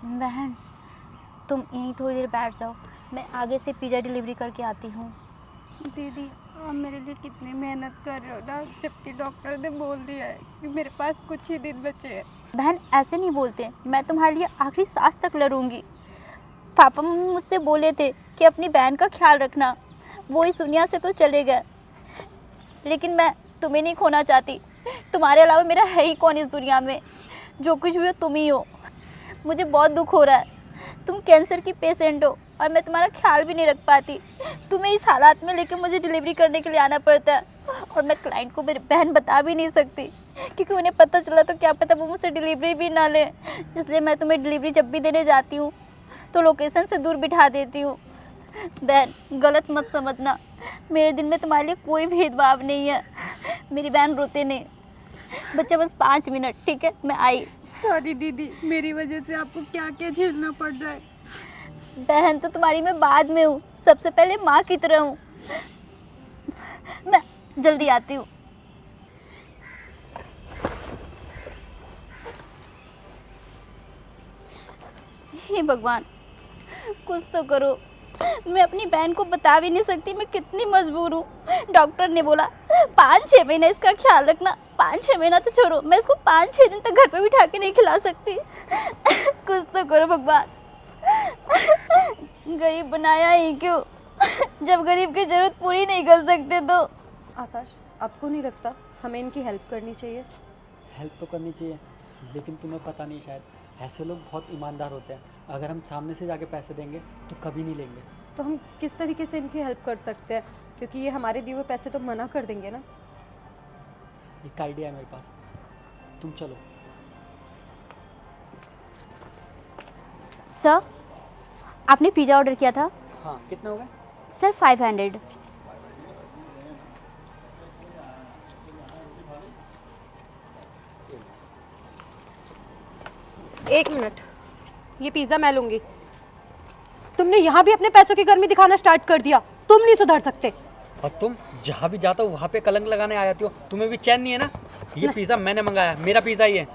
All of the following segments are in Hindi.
बहन, तुम यहीं थोड़ी देर बैठ जाओ, मैं आगे से पिज़्ज़ा डिलीवरी करके आती हूँ। दीदी, आप मेरे लिए कितनी मेहनत कर रहे हो ना, जबकि डॉक्टर ने बोल दिया है कि मेरे पास कुछ ही दिन बचे हैं। बहन, ऐसे नहीं बोलते, मैं तुम्हारे लिए आखिरी सांस तक लड़ूंगी। पापा मुझसे बोले थे कि अपनी बहन का ख्याल रखना, वो इस दुनिया से तो चले गए, लेकिन मैं तुम्हें नहीं खोना चाहती। तुम्हारे अलावा मेरा है ही कौन इस दुनिया में? जो कुछ भी हो तुम ही हो। मुझे बहुत दुख हो रहा है, तुम कैंसर की पेशेंट हो और मैं तुम्हारा ख्याल भी नहीं रख पाती। तुम्हें इस हालात में लेकर मुझे डिलीवरी करने के लिए आना पड़ता है, और मैं क्लाइंट को मेरी बहन बता भी नहीं सकती, क्योंकि उन्हें पता चला तो क्या पता वो मुझसे डिलीवरी भी ना लें। इसलिए मैं तुम्हें डिलीवरी जब भी देने जाती हूँ तो लोकेशन से दूर बिठा देती हूँ। बहन, गलत मत समझना, मेरे दिल में तुम्हारे लिए कोई भेदभाव नहीं है। मेरी बहन रोते नहीं, बच्चा बस 5 मिनट, ठीक है? मैं आई। सॉरी दीदी, मेरी वजह से आपको क्या क्या झेलना पड़ रहा है। बहन तो तुम्हारी मैं बाद में हूँ, सबसे पहले माँ की तरह हूँ। मैं जल्दी आती हूँ। हे भगवान, कुछ तो करो। मैं अपनी बहन को बता भी नहीं सकती मैं कितनी मजबूर हूँ। डॉक्टर ने बोला 5-6 महीने इसका ख्याल रखना। 5-6 महीना तो छोड़ो, मैं इसको 5-6 दिन तक घर पे बिठा के नहीं खिला सकती। कुछ तो करो भगवान। गरीब बनाया ही क्यों, जब गरीब की जरूरत पूरी नहीं कर सकते तो। आकाश, आपको नहीं लगता हमें इनकी हेल्प करनी चाहिए? हेल्प तो करनी चाहिए, लेकिन तुम्हें पता नहीं, शायद ऐसे लोग बहुत ईमानदार होते हैं। अगर हम सामने से जाके पैसे देंगे तो कभी नहीं लेंगे। तो हम किस तरीके से इनकी हेल्प कर सकते हैं? क्योंकि ये हमारे दिए हुए पैसे तो मना कर देंगे ना। एक आइडिया है मेरे पास, तुम चलो। सर, आपने पिज़्ज़ा ऑर्डर किया था? हाँ, कितने हो गए? सर 500। एक मिनट, ये पिज़्ज़ा मैं लूँगी। तुमने यहाँ भी अपने पैसों की गर्मी दिखाना स्टार्ट कर दिया। तुम नहीं सुधर सकते। और तुम जहाँ भी जाते हो वहाँ पे कलंक लगाने आ जाती हो। तुम्हें भी चैन नहीं है ना? ये पिज़्ज़ा मैंने मंगाया, मेरा पिज़्ज़ा ही है।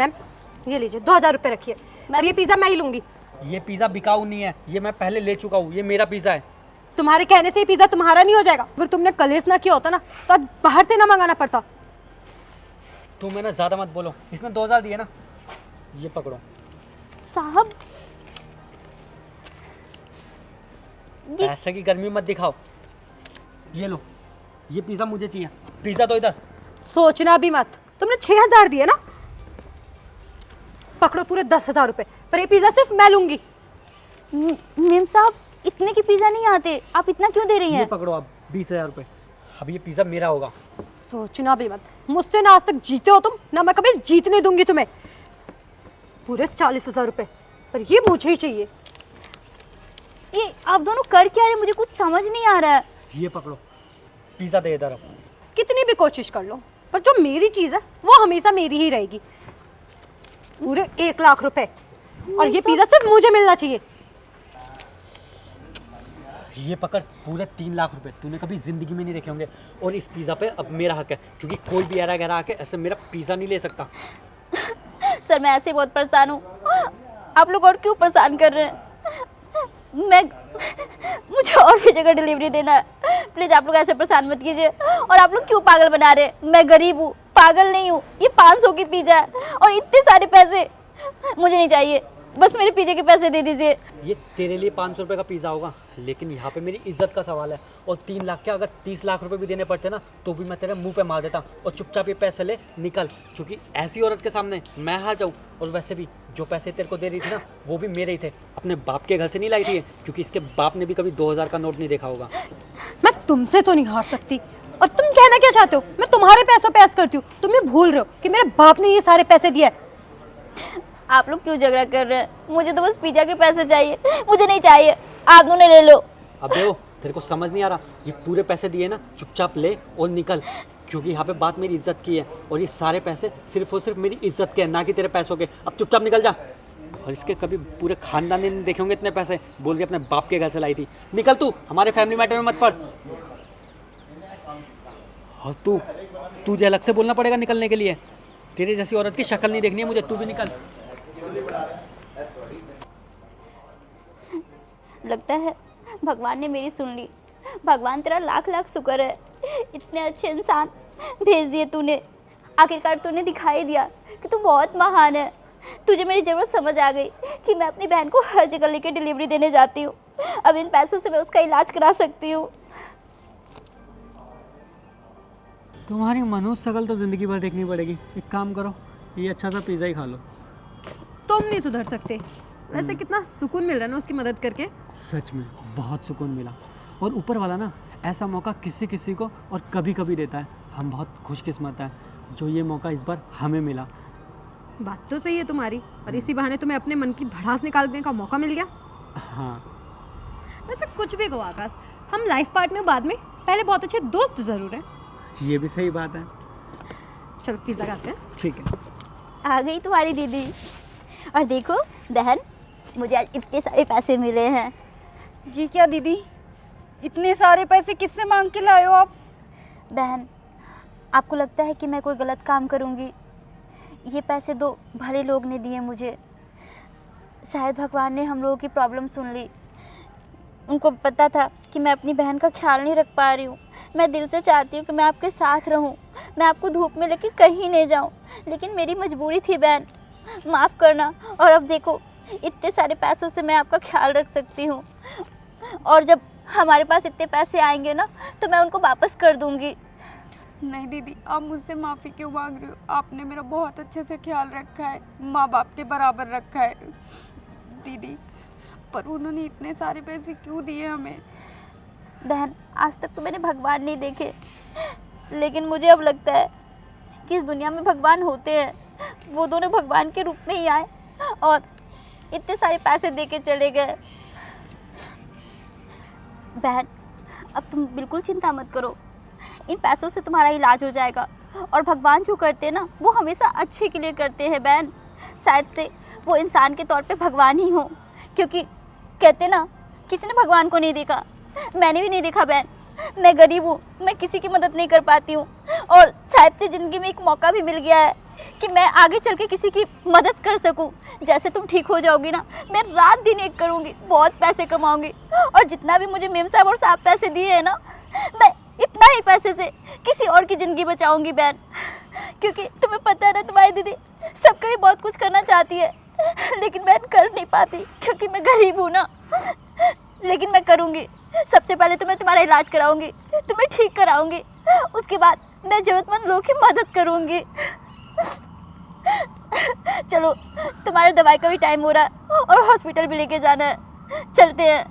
मैम, ये लीजिए, 2000 रुपये रखिए, और ये पिज़्ज़ा मैं ही लूँगी। ये पिज़्ज़ा बिकाऊ नहीं है, ये मैं पहले ले चुका हूँ, ये मेरा पिज़्ज़ा है। तुम्हारे कहने से ये पिज़्ज़ा तुम्हारा नहीं हो जाएगा। अगर तुमने कलेश ना किया होता ना तो आज बाहर से ना मंगाना पड़ता। तुम है ना, ज़्यादा मत बोलो। इसने 2000 दिए ना, ये पकड़ो। साहब, पैसे की गर्मी मत दिखाओ। ये लो, ये पिज़्ज़ा मुझे चाहिए। पिज़्ज़ा तो इधर। सोचना भी मत, तुमने 6000 दिए ना। पकड़ो पूरे 10,000 रुपये, पर ये पिज़्ज़ा सिर्फ मैं लूँगी। मेम साहब, इतने के पिज़्ज़ा नहीं आते, आप इतना क्यों दे रही ये हैं? पकड़ो आप, 20,000 रुपये। अब ये पिज़्ज़ा मेरा होगा। सोचना भी मत, मुझसे ना आज तक जीते हो तुम, ना मैं कभी जीतने दूंगी तुम्हें। पूरे 40,000 रुपये, पर ये मुझे ही चाहिए। ये आप दोनों कर क्या रहे हैं? मुझे कुछ समझ नहीं आ रहा है। ये पकड़ो, पिज़्ज़ा दे इधर। अब कितनी भी कोशिश कर लो, पर जो मेरी चीज़ है वो हमेशा मेरी ही रहेगी। पूरे 1 लाख रुपए, और ये पिज़्ज़ा सिर्फ मुझे मिलना चाहिए। ये पकड़, पूरे 3 लाख रुपए तूने कभी ज़िंदगी में नहीं देखे होंगे। और इस पिज़्ज़ा पे अब मेरा हक है, क्योंकि कोई भी ऐरा गहरा आके ऐसे मेरा पिज़्ज़ा नहीं ले सकता। सर, मैं ऐसे बहुत परेशान हूँ, आप लोग और क्यों परेशान कर रहे हैं? मुझे और भी जगह डिलीवरी देना है, प्लीज़ आप लोग ऐसे परेशान मत कीजिए। और आप लोग क्यों पागल बना रहे हैं? मैं गरीब हूँ, पागल नहीं हूँ। ये 500 की पिज़्ज़ा है और इतने सारे पैसे मुझे नहीं चाहिए, बस मेरे पिज़्ज़ा के पैसे दे दीजिए। ये तेरे लिए 500 रुपये का पिज़्ज़ा होगा, लेकिन यहाँ पे मेरी इज्जत का सवाल है। और 3 लाख क्या, अगर 30 लाख रुपए भी देने पड़ते ना तो भी मैं तेरे मुंह पे मार देता। और चुपचाप ये पैसे ले निकल, क्योंकि ऐसी औरत के सामने मैं हार जाऊँ। और वैसे भी जो पैसे तेरे को दे रही थी ना, वो भी मेरे ही थे, अपने बाप के घर से नहीं लाई थी, क्योंकि इसके बाप ने भी कभी 2000 का नोट नहीं देखा होगा। मैं तुमसे तो नहीं हार सकती, और तुम कहना क्या चाहते हो? मैं तुम्हारे पैसों पे ऐश करती हूँ। तुम ये भूल रहे हो कि मेरे बाप ने ये सारे पैसे दिए। आप लोग क्यों झगड़ा कर रहे हैं? मुझे तो बस पिज़्ज़ा के पैसे चाहिए, मुझे नहीं चाहिए, आप दोनों ले लो। अब देखो, तेरे को समझ नहीं आ रहा? ये पूरे पैसे दिए ना, चुपचाप ले और निकल, क्योंकि यहाँ पे बात मेरी इज्जत की है। और ये सारे पैसे सिर्फ और सिर्फ मेरी इज्जत के हैं, ना कि तेरे पैसों के। अब चुपचाप निकल जा। और इसके कभी पूरे खानदान ने नहीं देखे होंगे इतने पैसे, बोल के अपने बाप के घर से लाई थी। निकल तू, हमारे फैमिली मैटर में मत पड़। और तुझे अलग से बोलना पड़ेगा निकलने के लिए। तेरे जैसी औरत की शक्ल नहीं देखनी है मुझे, तू भी निकल। लगता है भगवान ने मेरी सुन ली। भगवान तेरा लाख लाख शुक्र है, इतने अच्छे इंसान भेज दिए तूने। आखिरकार तूने दिखाई दिया कि तू बहुत महान है। तुझे मेरी ज़रूरत समझ आ गई कि मैं अपनी बहन को हर जगह लेके डिलीवरी देने जाती हूँ। अब इन पैसों से मैं उसका इलाज करा सकती हूँ। तुम्हारी मनोज शकल तो ज़िंदगी भर देखनी पड़ेगी। एक काम करो, ये अच्छा सा पिज़्ज़ा ही खा लो। तुम नहीं सुधर सकते। वैसे कितना सुकून मिल रहा है ना उसकी मदद करके। सच में बहुत सुकून मिला। और ऊपर वाला ना ऐसा मौका किसी किसी को और कभी कभी देता है। हम बहुत खुशकिस्मत हैं जो ये मौका इस बार हमें मिला। बात तो सही है तुम्हारी, और इसी बहाने तुम्हें अपने मन की भड़ास निकालने का मौका मिल गया। हाँ, वैसे कुछ भी कहो आकाश, हम लाइफ पार्टनर बाद में, पहले बहुत अच्छे दोस्त ज़रूर हैं। ये भी सही बात है। चलो पिज़्ज़ा खाते हैं। ठीक है। आ गई तुम्हारी दीदी। और देखो बहन, मुझे आज इतने सारे पैसे मिले हैं। ये क्या दीदी, इतने सारे पैसे किससे मांग के लाए हो आप? बहन, आपको लगता है कि मैं कोई गलत काम करूंगी? ये पैसे दो भले लोग ने दिए मुझे। शायद भगवान ने हम लोगों की प्रॉब्लम सुन ली। उनको पता था कि मैं अपनी बहन का ख्याल नहीं रख पा रही हूँ। मैं दिल से चाहती हूँ कि मैं आपके साथ रहूँ, मैं आपको धूप में लेके कहीं नहीं जाऊँ, लेकिन मेरी मजबूरी थी बहन, माफ़ करना। और अब देखो, इतने सारे पैसों से मैं आपका ख्याल रख सकती हूँ, और जब हमारे पास इतने पैसे आएंगे ना तो मैं उनको वापस कर दूँगी। नहीं दीदी, आप मुझसे माफ़ी क्यों मांग रही हो? आपने मेरा बहुत अच्छे से ख्याल रखा है, माँ बाप के बराबर रखा है दीदी, पर उन्होंने इतने सारे पैसे क्यों दिए हमें? बहन, आज तक तो मैंने भगवान नहीं देखे, लेकिन मुझे अब लगता है कि इस दुनिया में भगवान होते हैं। वो दोनों भगवान के रूप में ही आए और इतने सारे पैसे दे के चले गए। बहन, अब तुम बिल्कुल चिंता मत करो, इन पैसों से तुम्हारा इलाज हो जाएगा। और भगवान जो करते हैं ना, वो हमेशा अच्छे के लिए करते हैं बहन। शायद से वो इंसान के तौर पे भगवान ही हो, क्योंकि कहते ना, किसी ने भगवान को नहीं देखा। मैंने भी नहीं देखा बहन। मैं गरीब हूँ, मैं किसी की मदद नहीं कर पाती हूँ, और शायद से ज़िंदगी में एक मौका भी मिल गया है कि मैं आगे चल के किसी की मदद कर सकूं। जैसे तुम ठीक हो जाओगी ना, मैं रात दिन एक करूंगी, बहुत पैसे कमाऊंगी, और जितना भी मुझे मेम साहब और साहब पैसे दिए हैं ना, मैं इतना ही पैसे से किसी और की ज़िंदगी बचाऊंगी बहन। क्योंकि तुम्हें पता है ना, तुम्हारी दीदी सबके लिए बहुत कुछ करना चाहती है, लेकिन बहन कर नहीं पाती क्योंकि मैं गरीब हूँ ना। लेकिन मैं करूँगी। सबसे पहले तो मैं तुम्हारा इलाज कराऊंगी, तुम्हें ठीक कराऊंगी, उसके बाद मैं ज़रूरतमंद लोगों की मदद करूंगी। चलो, तुम्हारे दवाई का भी टाइम हो रहा है और हॉस्पिटल भी लेके जाना है, चलते हैं।